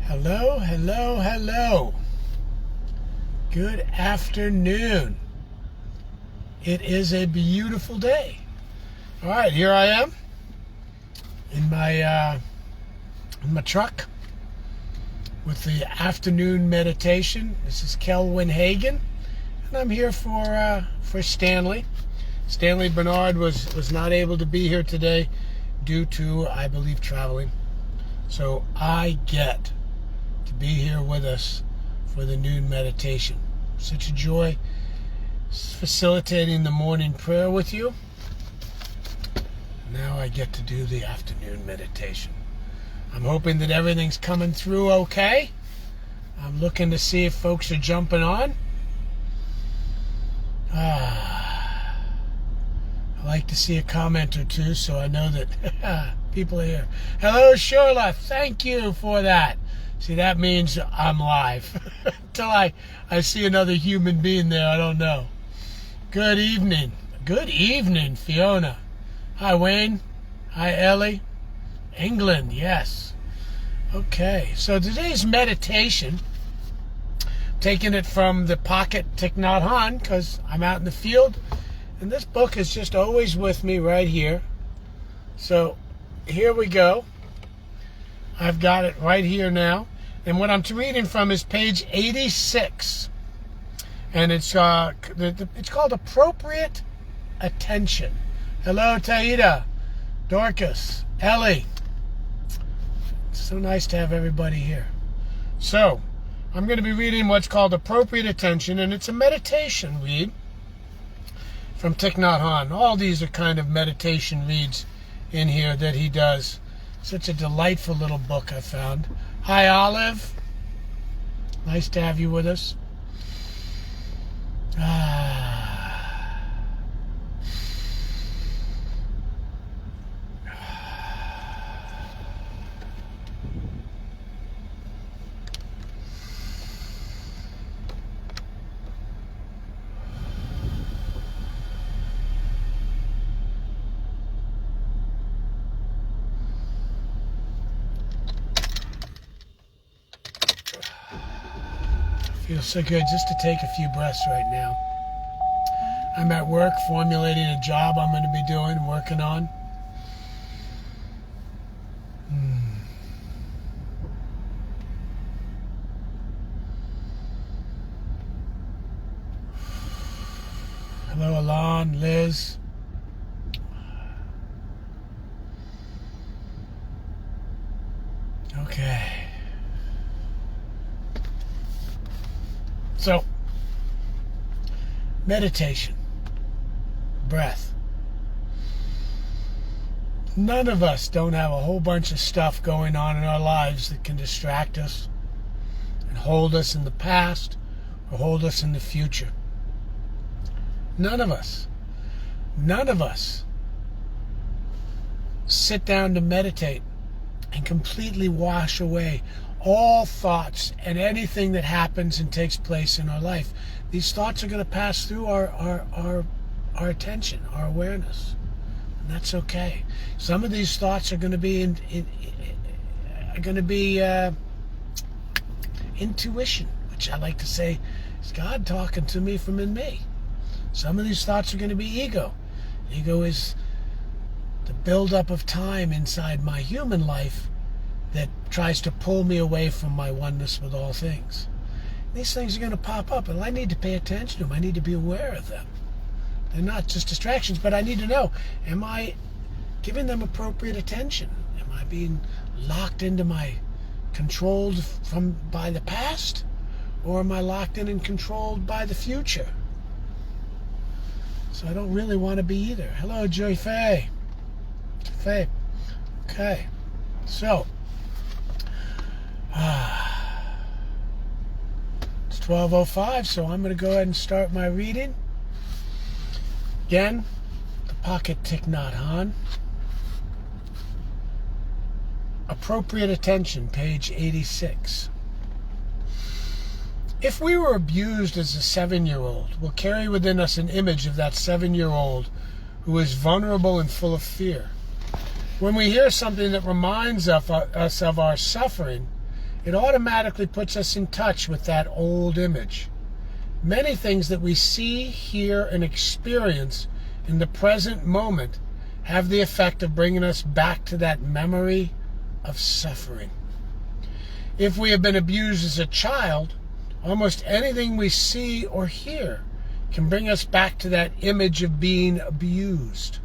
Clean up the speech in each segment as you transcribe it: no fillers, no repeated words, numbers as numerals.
Hello, hello, hello. Good afternoon. It is a beautiful day. All right, here I am in my truck with the afternoon meditation. This is Kelwin Hagen, and I'm here for Stanley. Stanley Bernard was not able to be here today due to, I believe, traveling. So I get to be here with us for the noon meditation. Such a joy facilitating the morning prayer with you. Now I get to do the afternoon meditation. I'm hoping that everything's coming through okay. I'm looking to see if folks are jumping on. I like to see a comment or two so I know that people are here. Hello, Shola. Thank you for that. See, that means I'm live. Until I see another human being there, I don't know. Good evening. Good evening, Fiona. Hi, Wayne. Hi, Ellie. England, yes. Okay, so today's meditation, taking it from the pocket Thich Nhat Hanh, because I'm out in the field, and this book is just always with me right here. So here we go. I've got it right here now. And what I'm reading from is page 86. And it's called Appropriate Attention. Hello, Taida, Dorcas, Ellie. It's so nice to have everybody here. So, I'm going to be reading what's called Appropriate Attention, and it's a meditation read from Thich Nhat Hanh. All these are kind of meditation reads in here that he does. Such a delightful little book I found. Hi, Olive. Nice to have you with us. Feels so good just to take a few breaths right now. I'm at work formulating a job I'm going to be doing, working on. Hello, Alon, Liz. Okay. So, meditation, breath. None of us don't have a whole bunch of stuff going on in our lives that can distract us and hold us in the past or hold us in the future. None of us sit down to meditate and completely wash away all thoughts and anything that happens and takes place in our life. These thoughts are going to pass through our attention, our awareness, and that's okay. Some of these thoughts are going to be intuition, which I like to say is God talking to me from in me. Some of these thoughts are going to be ego. Ego is the buildup of time inside my human life that tries to pull me away from my oneness with all things. These things are going to pop up, and I need to pay attention to them. I need to be aware of them. They're not just distractions, but I need to know, am I giving them appropriate attention? Am I being locked into controlled by the past? Or am I locked in and controlled by the future? So I don't really want to be either. Hello, Joy Faye. Faye. Okay. So, it's 12:05, so I'm going to go ahead and start my reading. Again, the pocket Thich Nhat Hanh. Appropriate Attention, page 86. If we were abused as a 7-year-old, we'll carry within us an image of that 7-year-old who is vulnerable and full of fear. When we hear something that reminds us of our suffering, it automatically puts us in touch with that old image. Many things that we see, hear, and experience in the present moment have the effect of bringing us back to that memory of suffering. If we have been abused as a child, almost anything we see or hear can bring us back to that image of being abused.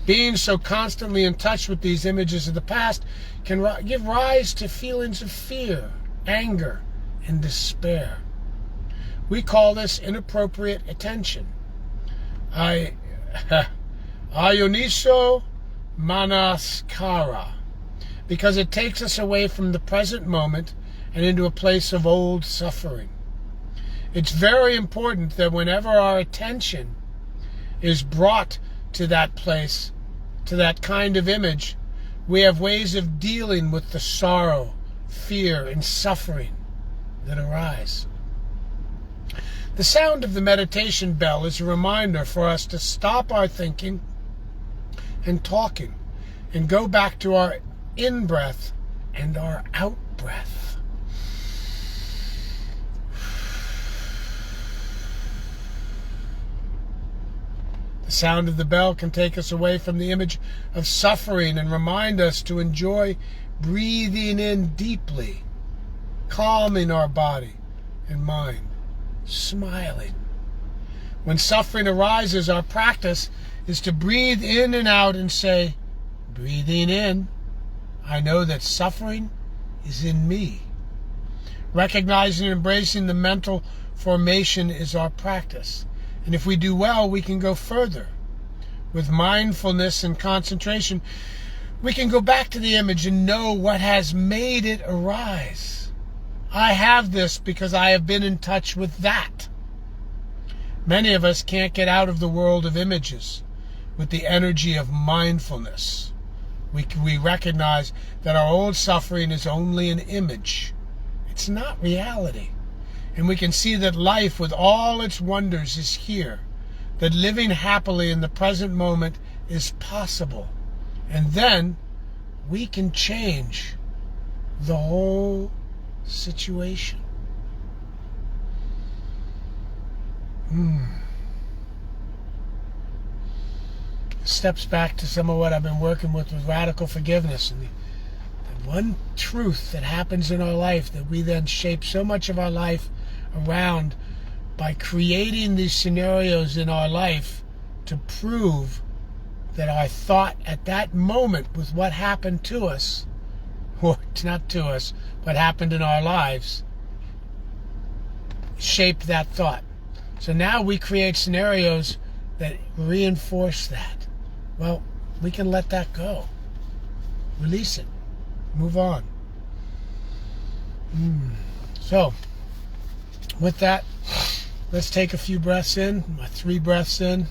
Being so constantly in touch with these images of the past can give rise to feelings of fear, anger, and despair. We call this inappropriate attention. Ayoniso Manaskara, because it takes us away from the present moment and into a place of old suffering. It's very important that whenever our attention is brought to that place, to that kind of image, we have ways of dealing with the sorrow, fear, and suffering that arise. The sound of the meditation bell is a reminder for us to stop our thinking and talking and go back to our in-breath and our out-breath. The sound of the bell can take us away from the image of suffering and remind us to enjoy breathing in deeply, calming our body and mind, smiling. When suffering arises, our practice is to breathe in and out and say, breathing in, I know that suffering is in me. Recognizing and embracing the mental formation is our practice. And if we do well, we can go further. With mindfulness and concentration, we can go back to the image and know what has made it arise. I have this because I have been in touch with that. Many of us can't get out of the world of images with the energy of mindfulness. We recognize that our old suffering is only an image. It's not reality. And we can see that life with all its wonders is here, that living happily in the present moment is possible. And then we can change the whole situation. Steps back to some of what I've been working with radical forgiveness and the one truth that happens in our life that we then shape so much of our life around by creating these scenarios in our life to prove that our thought at that moment with what happened to us, or not to us, what happened in our lives, shaped that thought. So now we create scenarios that reinforce that. Well, we can let that go. Release it. Move on. So, with that, let's take a few breaths in. 3 breaths in.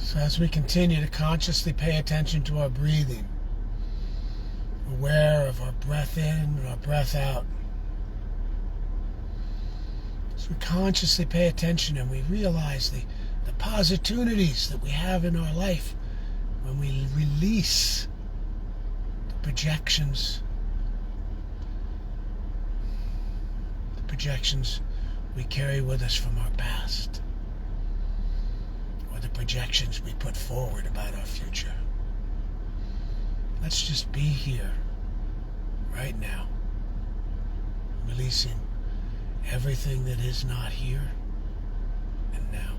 So as we continue to consciously pay attention to our breathing, aware of our breath in and our breath out, as we consciously pay attention and we realize the positivities that we have in our life when we release the projections we carry with us from our past, or the projections we put forward about our future. Let's just be here, right now, releasing everything that is not here and now.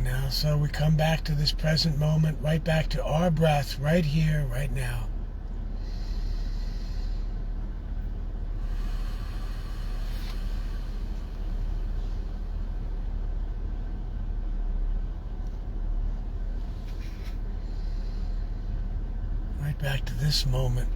And now, so we come back to this present moment, right back to our breath, right here, right now. Right back to this moment.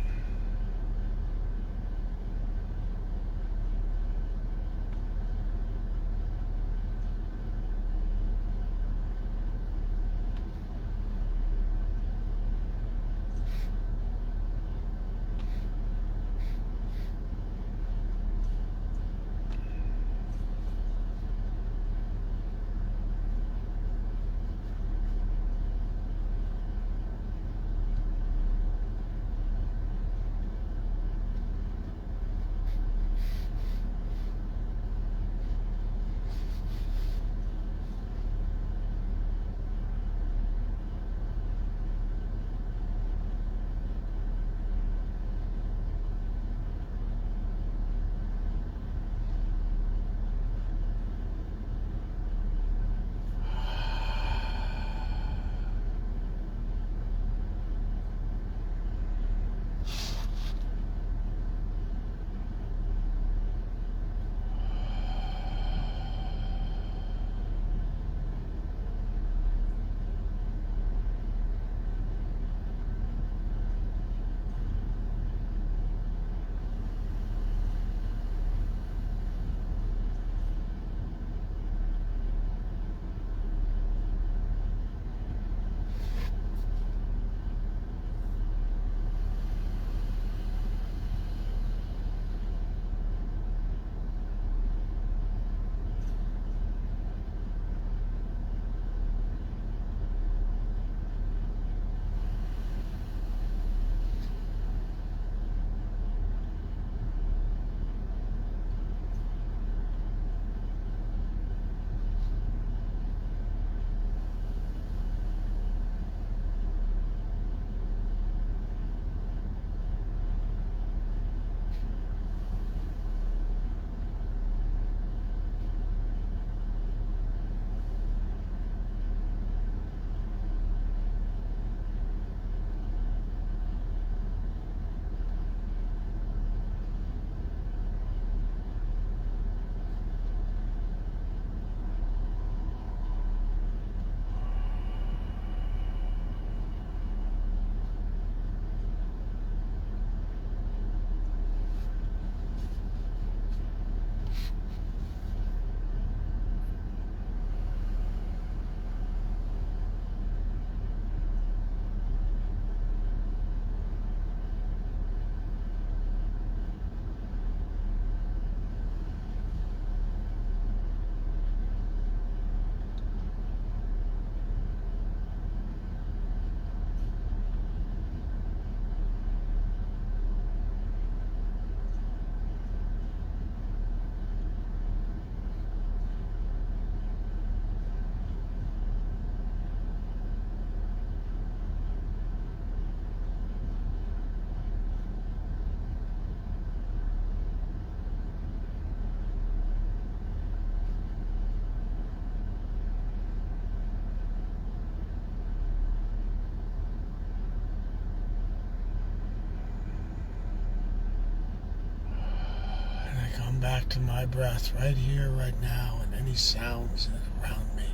Back to my breath right here, right now, and any sounds around me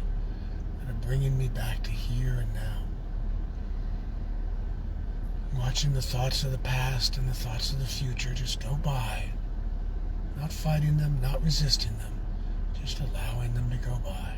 that are bringing me back to here and now. Watching the thoughts of the past and the thoughts of the future just go by. Not fighting them, not resisting them, just allowing them to go by.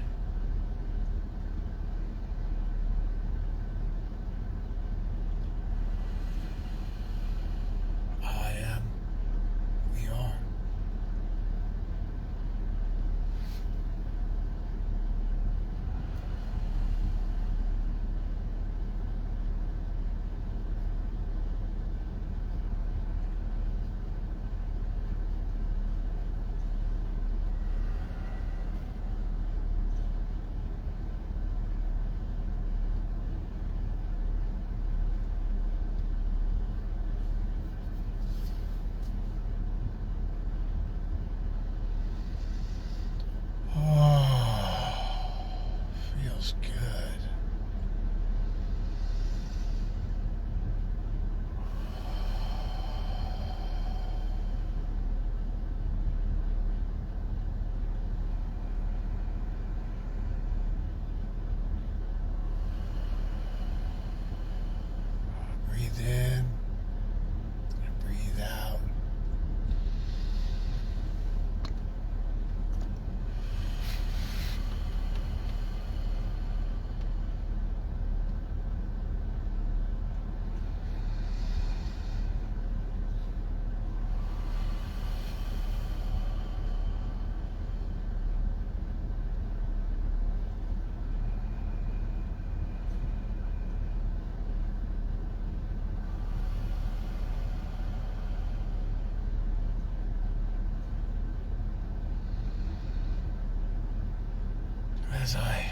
as I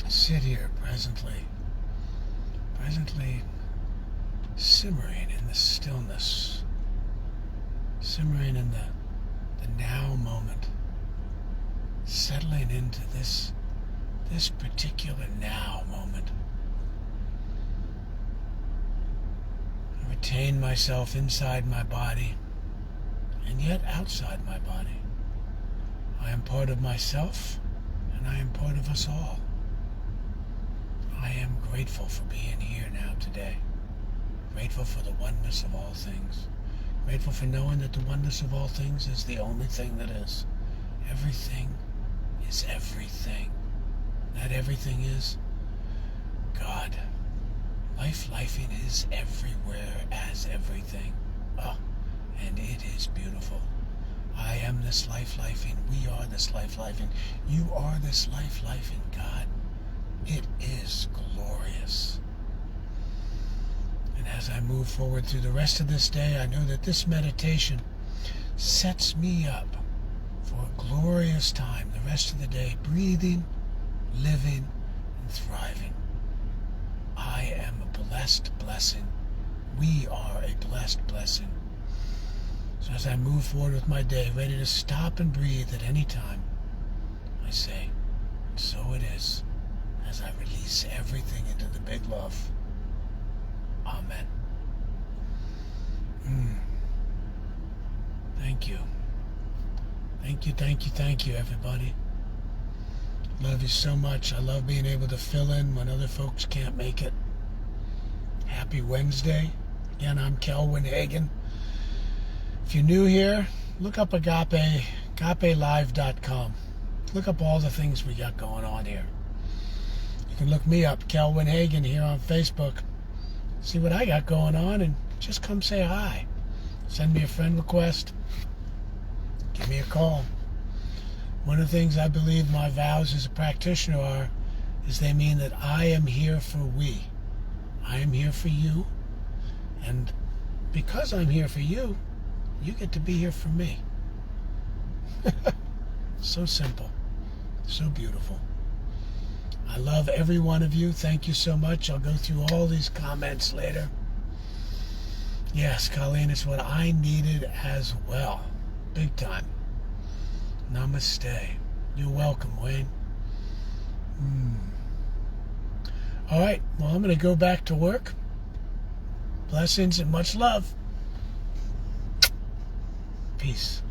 sit here presently simmering in the stillness, simmering in the now moment, settling into this particular now moment. I retain myself inside my body and yet outside my body. I am part of myself and I am part of us all. I am grateful for being here now today. Grateful for the oneness of all things. Grateful for knowing that the oneness of all things is the only thing that is. Everything is everything. That everything is God. Lifing is everywhere as everything. Oh, and it is beautiful. I am this lifing. We are this lifing. You are this lifing. God. It is glorious. And as I move forward through the rest of this day, I know that this meditation sets me up for a glorious time the rest of the day, breathing, living, and thriving. I am a blessed blessing. We are a blessed blessing. So as I move forward with my day, ready to stop and breathe at any time, I say, so it is, as I release everything into the big love. Amen. Thank you. Thank you, everybody. Love you so much. I love being able to fill in when other folks can't make it. Happy Wednesday. Again, I'm Kelwin Hagen. If you're new here, look up Agape, agapelive.com. Look up all the things we got going on here. You can look me up, Kelwin Hagen, here on Facebook. See what I got going on and just come say hi. Send me a friend request. Give me a call. One of the things I believe my vows as a practitioner are is they mean that I am here for we. I am here for you. And because I'm here for you, you get to be here for me. So simple. So beautiful. I love every one of you. Thank you so much. I'll go through all these comments later. Yes, Colleen, it's what I needed as well. Big time. Namaste. You're welcome, Wayne. All right, well, I'm going to go back to work. Blessings and much love. Peace.